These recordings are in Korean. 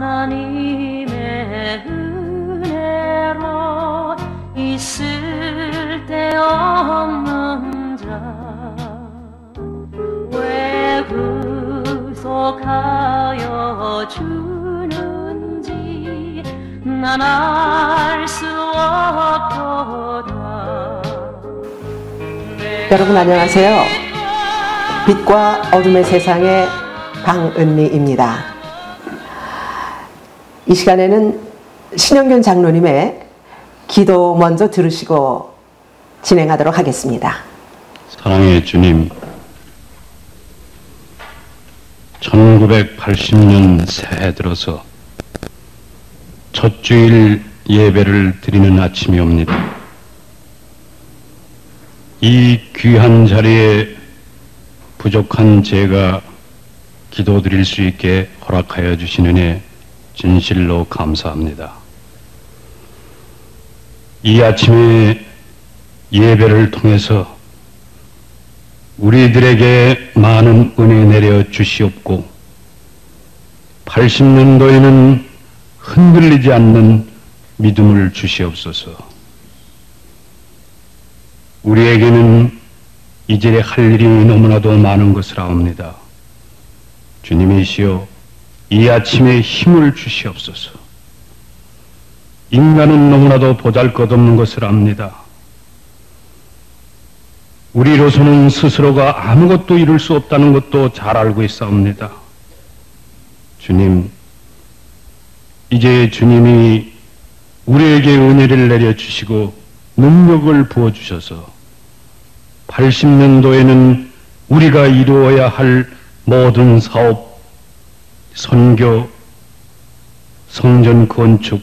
하나님의 은혜로 있을 데 없는 자 왜 구속하여 주는지 난 알 수 없도다. 여러분 안녕하세요. 빛과 어둠의 세상의 방은미입니다. 이 시간에는 신영균 장로님의 기도 먼저 들으시고 진행하도록 하겠습니다. 사랑의 주님, 1980년 새해 들어서 첫 주일 예배를 드리는 아침이 옵니다. 이 귀한 자리에 부족한 제가 기도드릴 수 있게 허락하여 주신 은혜 진실로 감사합니다. 이 아침에 예배를 통해서 우리들에게 많은 은혜 내려 주시옵고 80년도에는 흔들리지 않는 믿음을 주시옵소서. 우리에게는 이제 할 일이 너무나도 많은 것을 아옵니다. 주님이시여, 이 아침에 힘을 주시옵소서. 인간은 너무나도 보잘것없는 것을 압니다. 우리로서는 스스로가 아무것도 이룰 수 없다는 것도 잘 알고 있사옵니다. 주님, 이제 주님이 우리에게 은혜를 내려주시고 능력을 부어주셔서 80년도에는 우리가 이루어야 할 모든 사업, 선교, 성전 건축,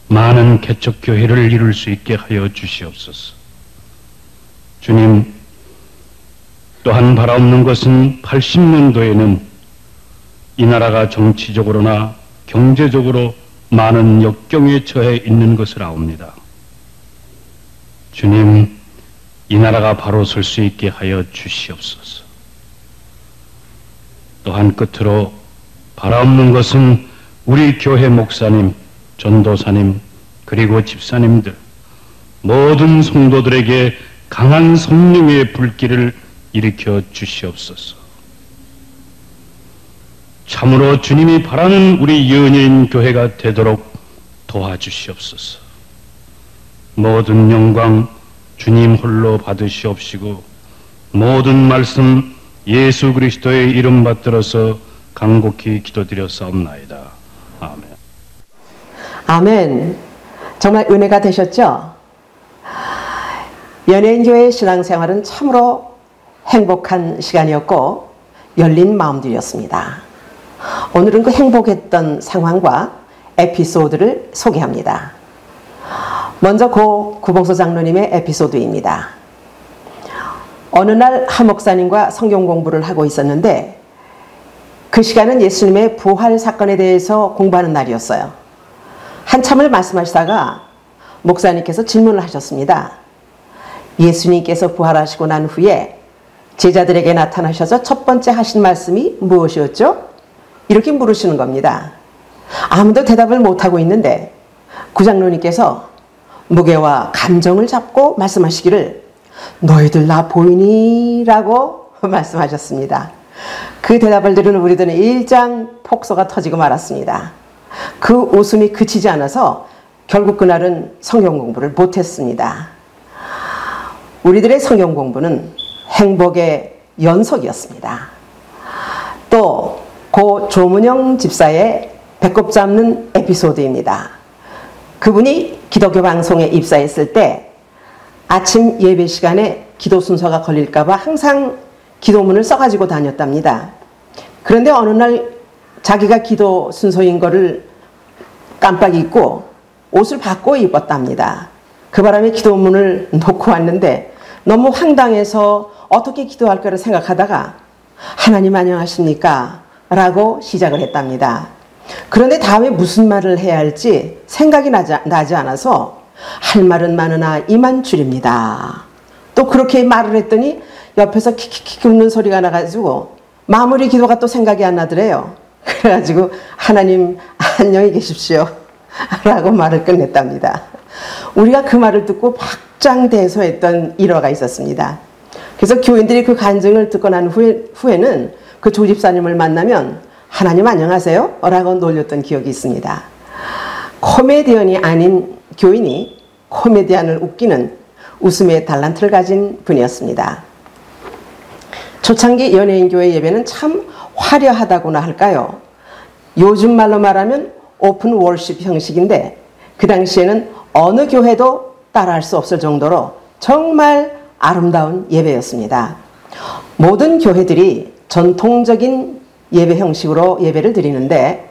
많은 개척교회를 이룰 수 있게 하여 주시옵소서. 주님, 또한 바라옵는 것은 80년도에는 이 나라가 정치적으로나 경제적으로 많은 역경에 처해 있는 것을 아옵니다. 주님, 이 나라가 바로 설 수 있게 하여 주시옵소서. 또한 끝으로 바라옵는 것은 우리 교회 목사님, 전도사님, 그리고 집사님들, 모든 성도들에게 강한 성령의 불길을 일으켜 주시옵소서. 참으로 주님이 바라는 우리 연예인 교회가 되도록 도와주시옵소서. 모든 영광 주님 홀로 받으시옵시고 모든 말씀 예수 그리스도의 이름 받들어서 간곡히 기도드렸사옵나이다. 아멘. 아멘. 정말 은혜가 되셨죠? 연예인교회의 신앙생활은 참으로 행복한 시간이었고 열린 마음들이었습니다. 오늘은 그 행복했던 상황과 에피소드를 소개합니다. 먼저 고 구봉서 장로님의 에피소드입니다. 어느 날 한 목사님과 성경 공부를 하고 있었는데 그 시간은 예수님의 부활 사건에 대해서 공부하는 날이었어요. 한참을 말씀하시다가 목사님께서 질문을 하셨습니다. 예수님께서 부활하시고 난 후에 제자들에게 나타나셔서 첫 번째 하신 말씀이 무엇이었죠? 이렇게 물으시는 겁니다. 아무도 대답을 못하고 있는데 구장로님께서 무게와 감정을 잡고 말씀하시기를 너희들 나 보이니? 라고 말씀하셨습니다. 그 대답을 들은 우리들은 일장 폭소가 터지고 말았습니다. 그 웃음이 그치지 않아서 결국 그날은 성경 공부를 못했습니다. 우리들의 성경 공부는 행복의 연속이었습니다. 또 고 조문영 집사의 배꼽 잡는 에피소드입니다. 그분이 기독교 방송에 입사했을 때 아침 예배 시간에 기도 순서가 걸릴까봐 항상 기도문을 써가지고 다녔답니다. 그런데 어느 날 자기가 기도 순서인 거를 깜빡 잊고 옷을 바꿔 입었답니다. 그 바람에 기도문을 놓고 왔는데 너무 황당해서 어떻게 기도할까를 생각하다가 하나님 안녕하십니까? 라고 시작을 했답니다. 그런데 다음에 무슨 말을 해야 할지 생각이 나지 않아서 할 말은 많으나 이만 줄입니다. 또 그렇게 말을 했더니 옆에서 킥킥킥 웃는 소리가 나가지고 마무리 기도가 또 생각이 안 나더래요. 그래가지고 하나님 안녕히 계십시오 라고 말을 끝냈답니다. 우리가 그 말을 듣고 박장대소했던 일화가 있었습니다. 그래서 교인들이 그 간증을 듣고 난 후에는 그 조집사님을 만나면 하나님 안녕하세요 라고 놀렸던 기억이 있습니다. 코미디언이 아닌 교인이 코미디언을 웃기는 웃음의 달란트를 가진 분이었습니다. 초창기 연예인 교회 예배는 참 화려하다고나 할까요? 요즘 말로 말하면 오픈 월십 형식인데 그 당시에는 어느 교회도 따라할 수 없을 정도로 정말 아름다운 예배였습니다. 모든 교회들이 전통적인 예배 형식으로 예배를 드리는데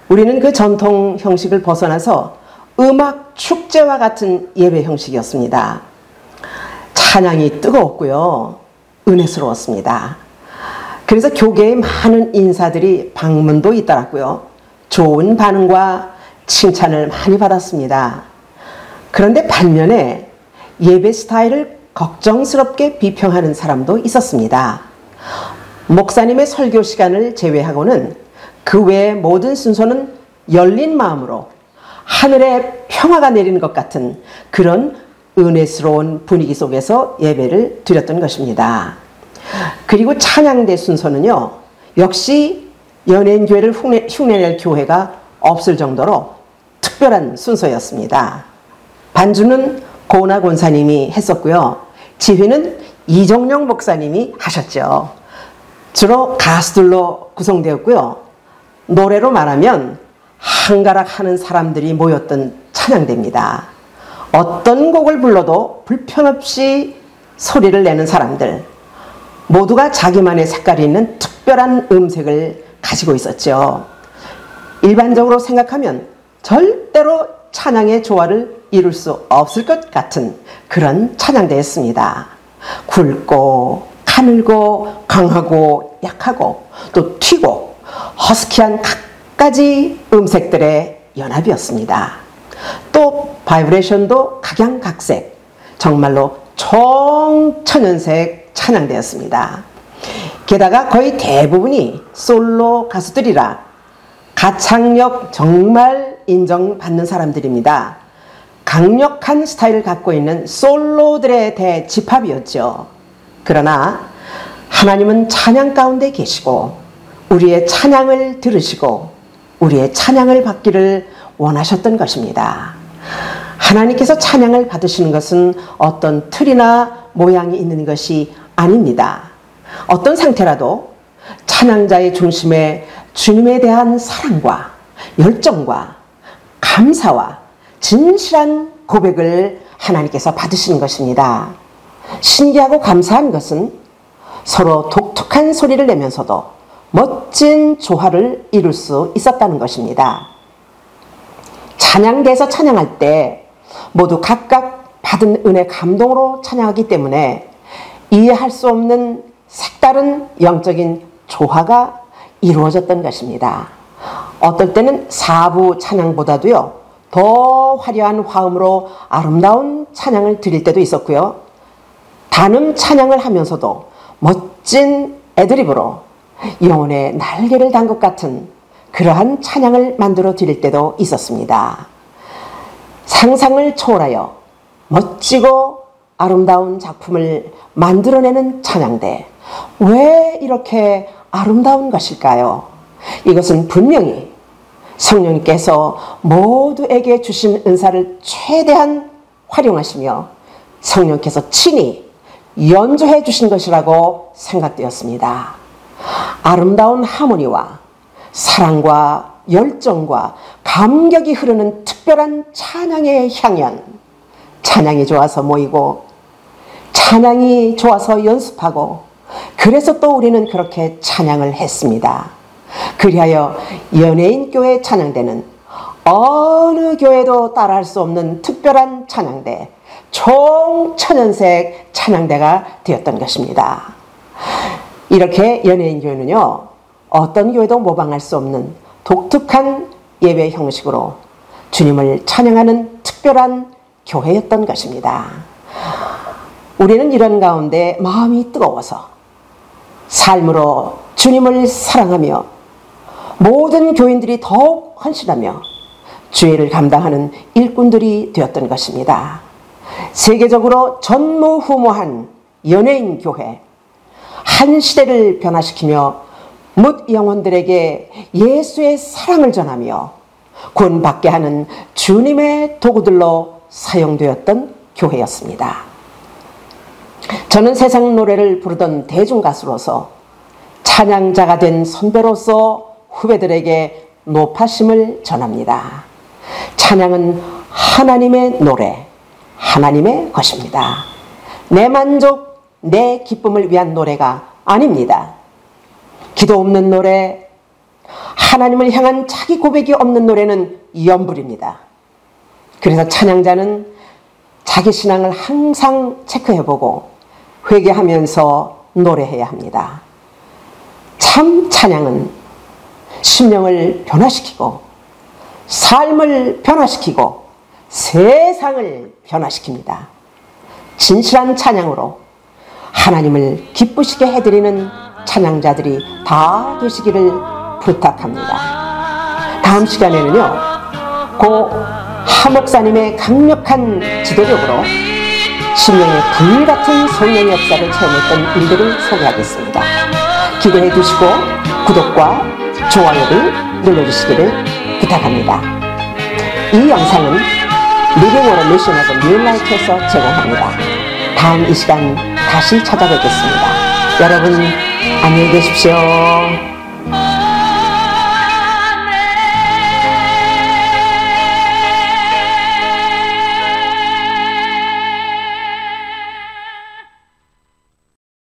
우리는 그 전통 형식을 벗어나서 음악 축제와 같은 예배 형식이었습니다. 찬양이 뜨거웠고요. 은혜스러웠습니다. 그래서 교계의 많은 인사들이 방문도 잇따랐고요. 좋은 반응과 칭찬을 많이 받았습니다. 그런데 반면에 예배 스타일을 걱정스럽게 비평하는 사람도 있었습니다. 목사님의 설교 시간을 제외하고는 그 외의 모든 순서는 열린 마음으로 하늘에 평화가 내리는 것 같은 그런 은혜스러운 분위기 속에서 예배를 드렸던 것입니다. 그리고 찬양대 순서는요, 역시 연예인 교회를 흉내낼 교회가 없을 정도로 특별한 순서였습니다. 반주는 고은하 권사님이 했었고요. 지휘는 이종영 목사님이 하셨죠. 주로 가수들로 구성되었고요. 노래로 말하면 한가락 하는 사람들이 모였던 찬양대입니다. 어떤 곡을 불러도 불편 없이 소리를 내는 사람들, 모두가 자기만의 색깔이 있는 특별한 음색을 가지고 있었죠. 일반적으로 생각하면 절대로 찬양의 조화를 이룰 수 없을 것 같은 그런 찬양대였습니다. 굵고 가늘고 강하고 약하고 또 튀고 허스키한 각가지 음색들의 연합이었습니다. 또 바이브레이션도 각양각색, 정말로 총천연색 찬양대였습니다. 게다가 거의 대부분이 솔로 가수들이라 가창력 정말 인정받는 사람들입니다. 강력한 스타일을 갖고 있는 솔로들의 대집합이었죠. 그러나 하나님은 찬양 가운데 계시고 우리의 찬양을 들으시고 우리의 찬양을 받기를 원하셨던 것입니다. 하나님께서 찬양을 받으시는 것은 어떤 틀이나 모양이 있는 것이 아닙니다. 어떤 상태라도 찬양자의 중심에 주님에 대한 사랑과 열정과 감사와 진실한 고백을 하나님께서 받으시는 것입니다. 신기하고 감사한 것은 서로 독특한 소리를 내면서도 멋진 조화를 이룰 수 있었다는 것입니다. 찬양대에서 찬양할 때 모두 각각 받은 은혜 감동으로 찬양하기 때문에 이해할 수 없는 색다른 영적인 조화가 이루어졌던 것입니다. 어떨 때는 사부 찬양보다도요, 더 화려한 화음으로 아름다운 찬양을 드릴 때도 있었고요. 단음 찬양을 하면서도 멋진 애드립으로 영혼의 날개를 단 것 같은 그러한 찬양을 만들어 드릴 때도 있었습니다. 상상을 초월하여 멋지고 아름다운 작품을 만들어내는 찬양대. 왜 이렇게 아름다운 것일까요? 이것은 분명히 성령님께서 모두에게 주신 은사를 최대한 활용하시며 성령께서 친히 연주해 주신 것이라고 생각되었습니다. 아름다운 하모니와 사랑과 열정과 감격이 흐르는 특별한 찬양의 향연, 찬양이 좋아서 모이고 찬양이 좋아서 연습하고 그래서 또 우리는 그렇게 찬양을 했습니다. 그리하여 연예인 교회 찬양대는 어느 교회도 따라할 수 없는 특별한 찬양대, 총천연색 찬양대가 되었던 것입니다. 이렇게 연예인 교회는요, 어떤 교회도 모방할 수 없는 독특한 예배 형식으로 주님을 찬양하는 특별한 교회였던 것입니다. 우리는 이런 가운데 마음이 뜨거워서 삶으로 주님을 사랑하며 모든 교인들이 더욱 헌신하며 주의를 감당하는 일꾼들이 되었던 것입니다. 세계적으로 전무후무한 연예인 교회, 한 시대를 변화시키며 뭇 영혼들에게 예수의 사랑을 전하며 구원받게 하는 주님의 도구들로 사용되었던 교회였습니다. 저는 세상 노래를 부르던 대중가수로서 찬양자가 된 선배로서 후배들에게 높아심을 전합니다. 찬양은 하나님의 노래, 하나님의 것입니다. 내 만족, 내 기쁨을 위한 노래가 아닙니다. 기도 없는 노래, 하나님을 향한 자기 고백이 없는 노래는 연불입니다. 그래서 찬양자는 자기 신앙을 항상 체크해보고 회개하면서 노래해야 합니다. 참 찬양은 심령을 변화시키고 삶을 변화시키고 세상을 변화시킵니다. 진실한 찬양으로 하나님을 기쁘시게 해드리는 찬양자들이 다 되시기를 부탁합니다. 다음 시간에는요, 고 하목사님의 강력한 지도력으로 심령의 불같은 성령의 역사를 체험했던 일들을 소개하겠습니다. 기대해 주시고 구독과 좋아요를 눌러주시기를 부탁합니다. 이 영상은 리빙 오브 미션 오브 뉴 라이프에서 제공합니다. 다음 이 시간 다시 찾아뵙겠습니다. 여러분 안녕히 계십시오.